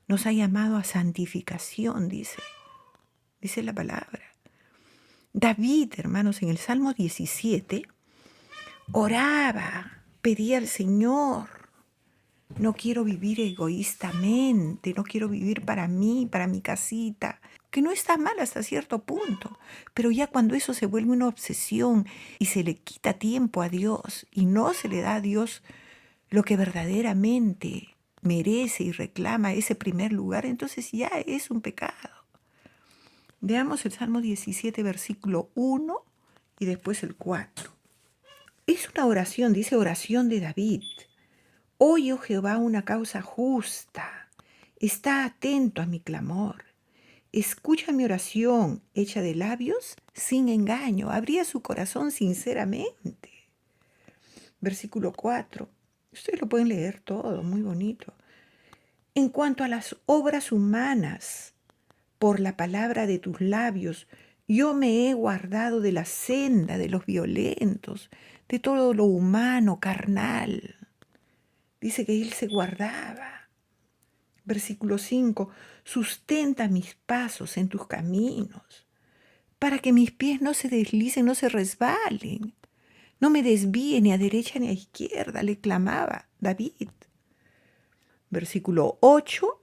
Nos ha llamado a santificación, dice la palabra. David, hermanos, en el Salmo 17, oraba, pedía al Señor, no quiero vivir egoístamente, no quiero vivir para mí, para mi casita, que no está mal hasta cierto punto, pero ya cuando eso se vuelve una obsesión y se le quita tiempo a Dios y no se le da a Dios lo que verdaderamente merece y reclama ese primer lugar, entonces ya es un pecado. Veamos el Salmo 17, versículo 1 y después el 4. Es una oración, dice oración de David. Oye, oh Jehová, una causa justa. Está atento a mi clamor. Escucha mi oración hecha de labios sin engaño. Abría su corazón sinceramente. Versículo 4. Ustedes lo pueden leer todo, muy bonito. En cuanto a las obras humanas, por la palabra de tus labios, yo me he guardado de la senda de los violentos, de todo lo humano, carnal. Dice que él se guardaba. Versículo 5, sustenta mis pasos en tus caminos, para que mis pies no se deslicen, no se resbalen. No me desvíe ni a derecha ni a izquierda, le clamaba David. Versículo 8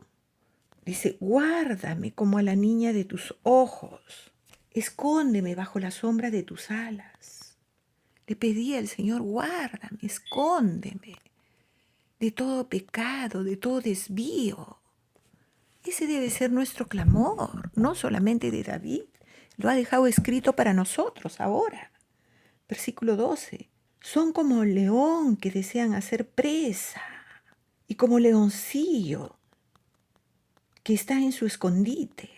dice, guárdame como a la niña de tus ojos, escóndeme bajo la sombra de tus alas. Le pedía al Señor, guárdame, escóndeme de todo pecado, de todo desvío. Ese debe ser nuestro clamor, no solamente de David, lo ha dejado escrito para nosotros ahora. Versículo 12, son como león que desean hacer presa y como leoncillo que está en su escondite.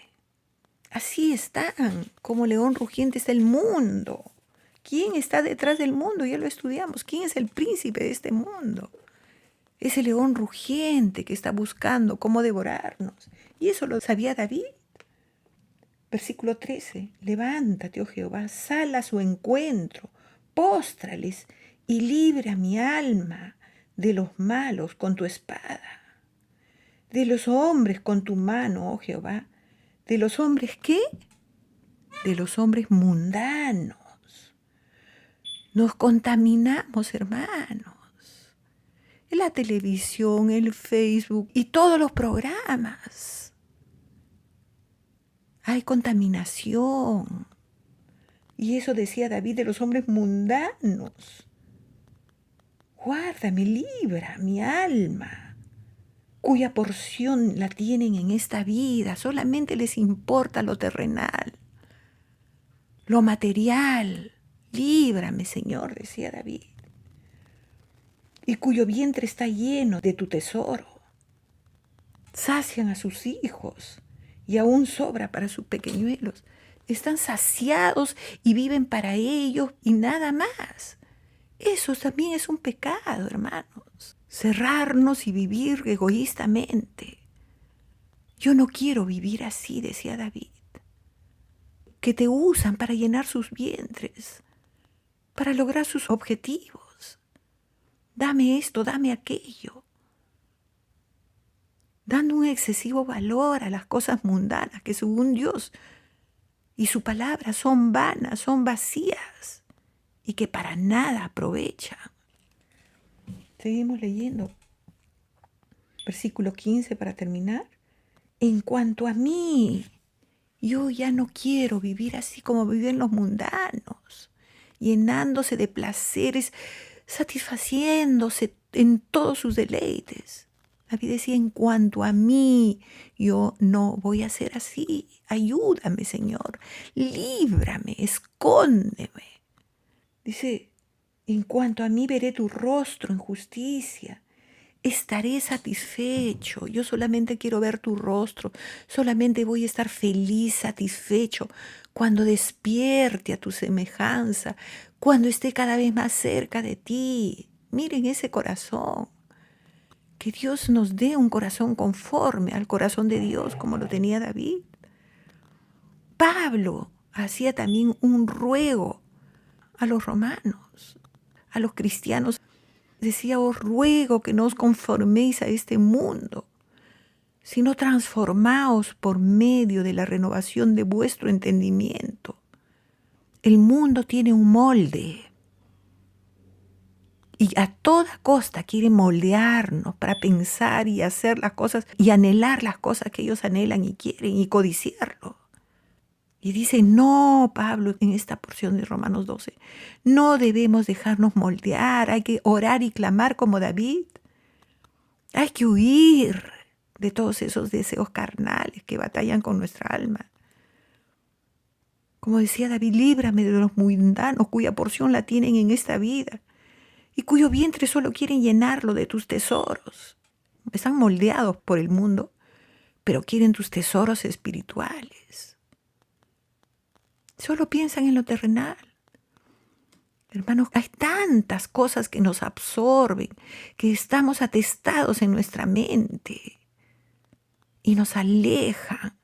Así están, como león rugiente está el mundo. ¿Quién está detrás del mundo? Ya lo estudiamos. ¿Quién es el príncipe de este mundo? Ese león rugiente que está buscando cómo devorarnos. Y eso lo sabía David. Versículo 13. Levántate, oh Jehová, sal a su encuentro, póstrales y libra mi alma de los malos con tu espada. De los hombres con tu mano, oh Jehová. ¿De los hombres qué? De los hombres mundanos. Nos contaminamos, hermanos. La televisión, el Facebook y todos los programas. Hay contaminación. Y eso decía David de los hombres mundanos. Guárdame, libra mi alma, cuya porción la tienen en esta vida. Solamente les importa lo terrenal, lo material. Líbrame, Señor, decía David. Y cuyo vientre está lleno de tu tesoro. sacian a sus hijos y aún sobra para sus pequeñuelos. Están saciados y viven para ellos y nada más. Eso también es un pecado, hermanos. Cerrarnos y vivir egoístamente. Yo no quiero vivir así, decía David. Que te usan para llenar sus vientres, para lograr sus objetivos. Dame esto, dame aquello. Dando un excesivo valor a las cosas mundanas que según Dios y su palabra son vanas, son vacías y que para nada aprovechan. Seguimos leyendo. Versículo 15 para terminar. En cuanto a mí, yo ya no quiero vivir así como viven los mundanos, llenándose de placeres, satisfaciéndose en todos sus deleites. David decía, en cuanto a mí, yo no voy a ser así. Ayúdame, Señor. Líbrame, escóndeme. Dice, en cuanto a mí, veré tu rostro en justicia. Estaré satisfecho. Yo solamente quiero ver tu rostro. Solamente voy a estar feliz, satisfecho, cuando despierte a tu semejanza, cuando esté cada vez más cerca de ti. Miren ese corazón. Que Dios nos dé un corazón conforme al corazón de Dios, como lo tenía David. Pablo hacía también un ruego a los romanos, a los cristianos. Decía, os ruego que no os conforméis a este mundo, sino transformaos por medio de la renovación de vuestro entendimiento. El mundo tiene un molde y a toda costa quiere moldearnos para pensar y hacer las cosas y anhelar las cosas que ellos anhelan y quieren y codiciarlo. Y dice, no, Pablo, en esta porción de Romanos 12, no debemos dejarnos moldear, hay que orar y clamar como David. Hay que huir de todos esos deseos carnales que batallan con nuestra alma. Como decía David, líbrame de los mundanos cuya porción la tienen en esta vida y cuyo vientre solo quieren llenarlo de tus tesoros. Están moldeados por el mundo, pero quieren tus tesoros espirituales. Solo piensan en lo terrenal. Hermanos, hay tantas cosas que nos absorben, que estamos atestados en nuestra mente y nos alejan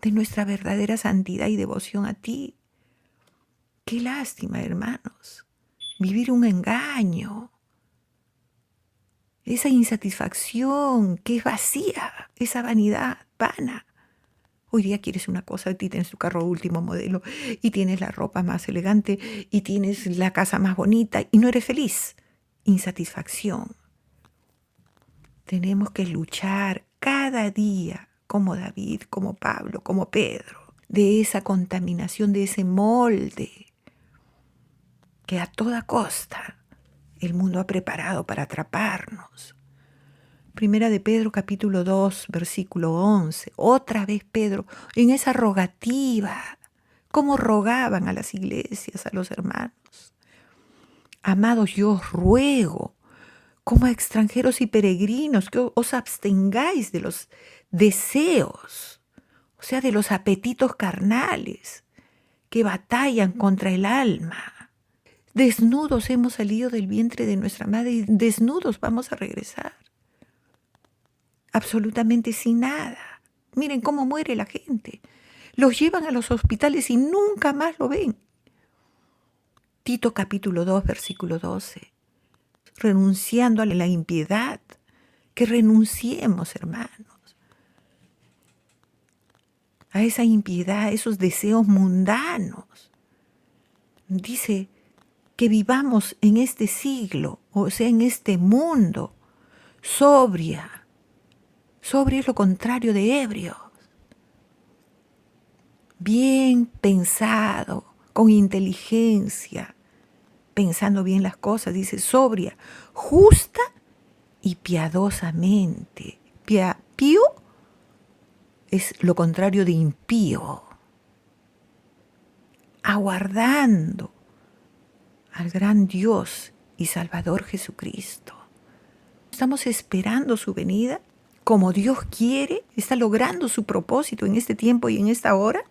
de nuestra verdadera santidad y devoción a ti. Qué lástima, hermanos, vivir un engaño, esa insatisfacción que es vacía, esa vanidad vana. Hoy día quieres una cosa, y tienes tu carro último modelo, y tienes la ropa más elegante, y tienes la casa más bonita, y no eres feliz. Insatisfacción. Tenemos que luchar cada día, como David, como Pablo, como Pedro, de esa contaminación, de ese molde que a toda costa el mundo ha preparado para atraparnos. Primera de Pedro, capítulo 2, versículo 11. Otra vez Pedro, en esa rogativa, como rogaban a las iglesias, a los hermanos. Amados, yo os ruego, como a extranjeros y peregrinos, que os abstengáis de los deseos, o sea, de los apetitos carnales que batallan contra el alma. Desnudos hemos salido del vientre de nuestra madre y desnudos vamos a regresar. Absolutamente sin nada. Miren cómo muere la gente. Los llevan a los hospitales y nunca más lo ven. Tito capítulo 2, versículo 12. Renunciando a la impiedad, que renunciemos, hermanos, a esa impiedad, a esos deseos mundanos. Dice que vivamos en este siglo, o sea, en este mundo, sobria. Sobrio es lo contrario de ebrio. Bien pensado, con inteligencia, pensando bien las cosas, dice sobria, justa y piadosamente. Pío es lo contrario de impío. Aguardando al gran Dios y Salvador Jesucristo. Estamos esperando su venida como Dios quiere? ¿Está logrando su propósito en este tiempo y en esta hora?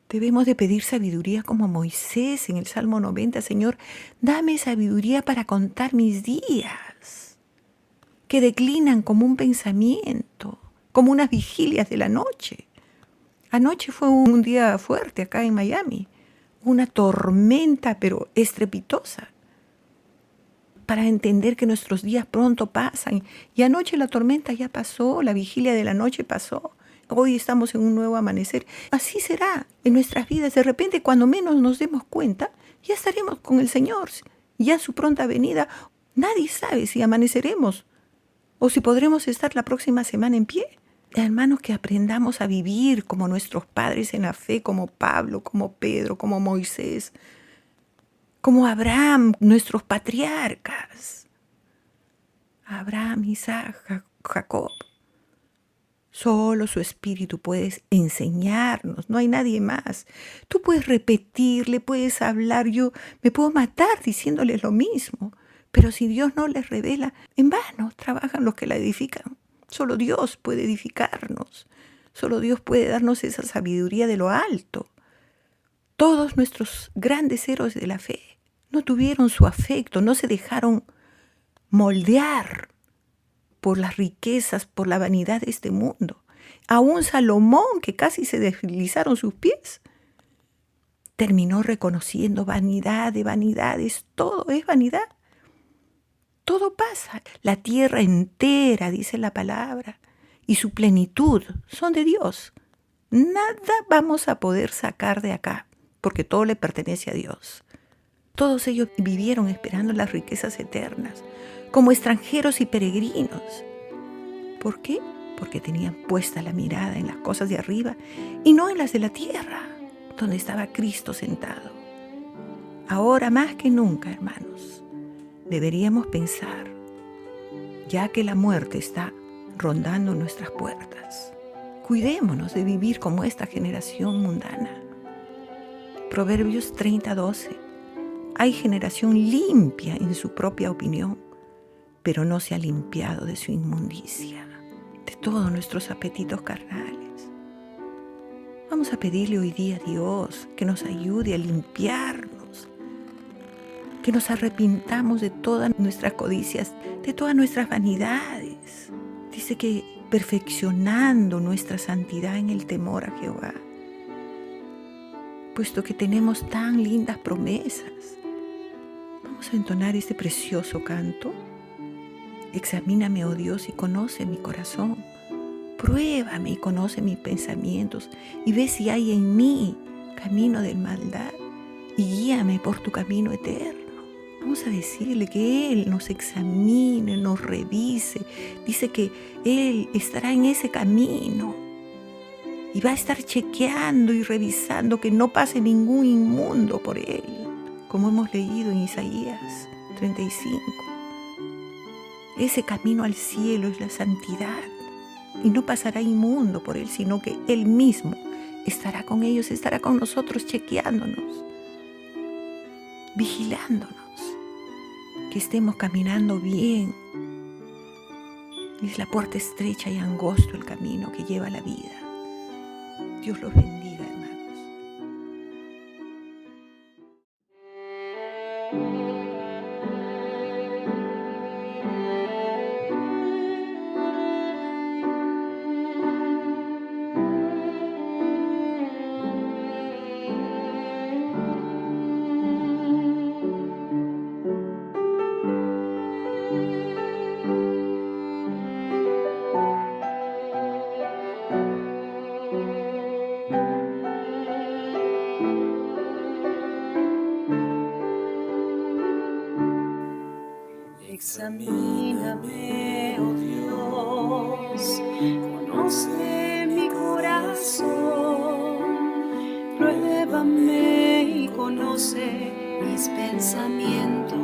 Debemos de pedir sabiduría como Moisés en el Salmo 90. Señor, dame sabiduría para contar mis días, que declinan como un pensamiento, como unas vigilias de la noche. Anoche fue un día fuerte acá en Miami, una tormenta pero estrepitosa, para entender que nuestros días pronto pasan. Y anoche la tormenta ya pasó, la vigilia de la noche pasó. Hoy estamos en un nuevo amanecer. Así será en nuestras vidas. De repente, cuando menos nos demos cuenta, ya estaremos con el Señor. Ya su pronta venida. Nadie sabe si amaneceremos o si podremos estar la próxima semana en pie. Hermanos, que aprendamos a vivir como nuestros padres en la fe, como Pablo, como Pedro, como Moisés, como Abraham, nuestros patriarcas. Abraham, Isaac, Jacob. Solo su espíritu puede enseñarnos, no hay nadie más. Tú puedes repetirle, puedes hablar, yo me puedo matar diciéndoles lo mismo, pero si Dios no les revela, en vano trabajan los que la edifican. Solo Dios puede edificarnos, solo Dios puede darnos esa sabiduría de lo alto. Todos nuestros grandes héroes de la fe no tuvieron su afecto, no se dejaron moldear por las riquezas, por la vanidad de este mundo. Aún Salomón, que casi se deslizaron sus pies, terminó reconociendo vanidad de vanidades. Todo es vanidad. Todo pasa. La tierra entera, dice la palabra, y su plenitud son de Dios. Nada vamos a poder sacar de acá, porque todo le pertenece a Dios. Todos ellos vivieron esperando las riquezas eternas, como extranjeros y peregrinos. ¿Por qué? Porque tenían puesta la mirada en las cosas de arriba y no en las de la tierra, donde estaba Cristo sentado. Ahora más que nunca, hermanos, deberíamos pensar, ya que la muerte está rondando nuestras puertas, cuidémonos de vivir como esta generación mundana. Proverbios 30:12. Hay generación limpia en su propia opinión, pero no se ha limpiado de su inmundicia, de todos nuestros apetitos carnales. Vamos a pedirle hoy día a Dios que nos ayude a limpiarnos, que nos arrepintamos de todas nuestras codicias, de todas nuestras vanidades. Dice que perfeccionando nuestra santidad en el temor a Jehová, puesto que tenemos tan lindas promesas. Vamos a entonar este precioso canto. Examíname, oh Dios, y conoce mi corazón. Pruébame y conoce mis pensamientos y ve si hay en mí camino de maldad y guíame por tu camino eterno. Vamos a decirle que Él nos examine, nos revise. Dice que Él estará en ese camino y va a estar chequeando y revisando que no pase ningún inmundo por Él, como hemos leído en Isaías 35. Ese camino al cielo es la santidad y no pasará inmundo por Él, sino que Él mismo estará con ellos, estará con nosotros chequeándonos, vigilándonos, que estemos caminando bien. Es la puerta estrecha y angosto el camino que lleva a la vida. Dios los bendiga, hermanos. Examíname, oh Dios, conoce mi corazón, pruébame y conoce mis pensamientos.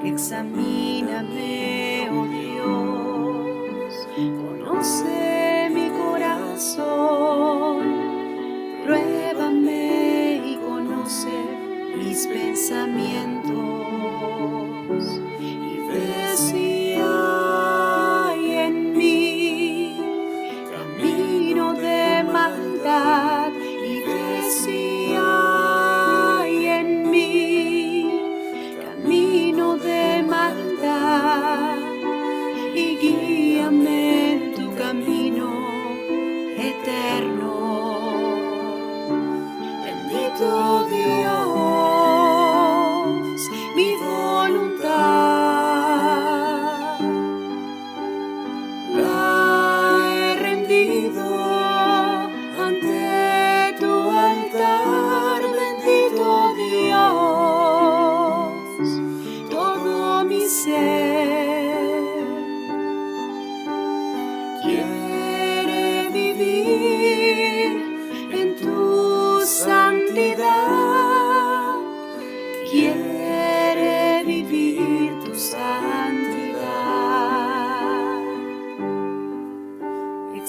Examíname, oh Dios, conoce mi corazón, pruébame y conoce mis pensamientos y ve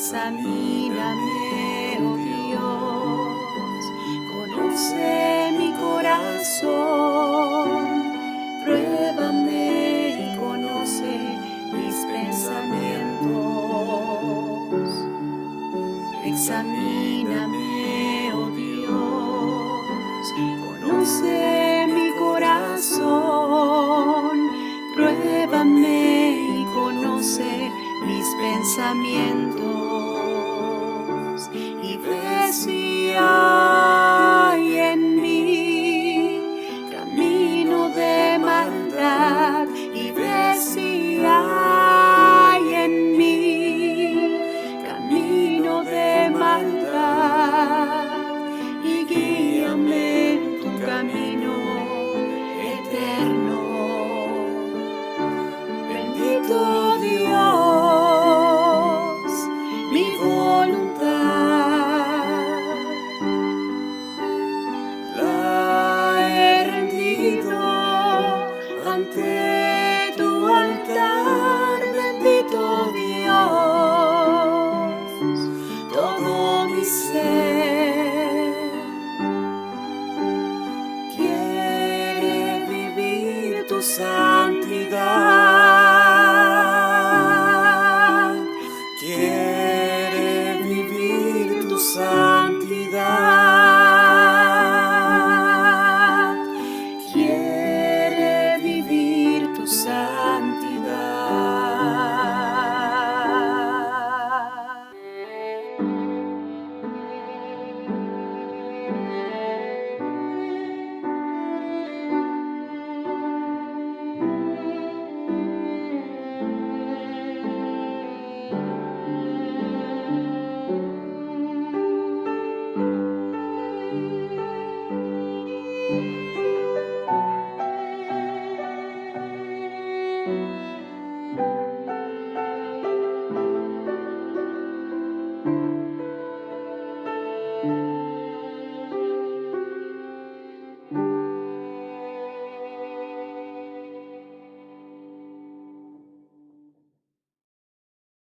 Examíname, oh Dios, conoce mi corazón, pruébame y conoce mis pensamientos. Examíname, oh Dios, conoce mi corazón, pruébame y conoce mis pensamientos.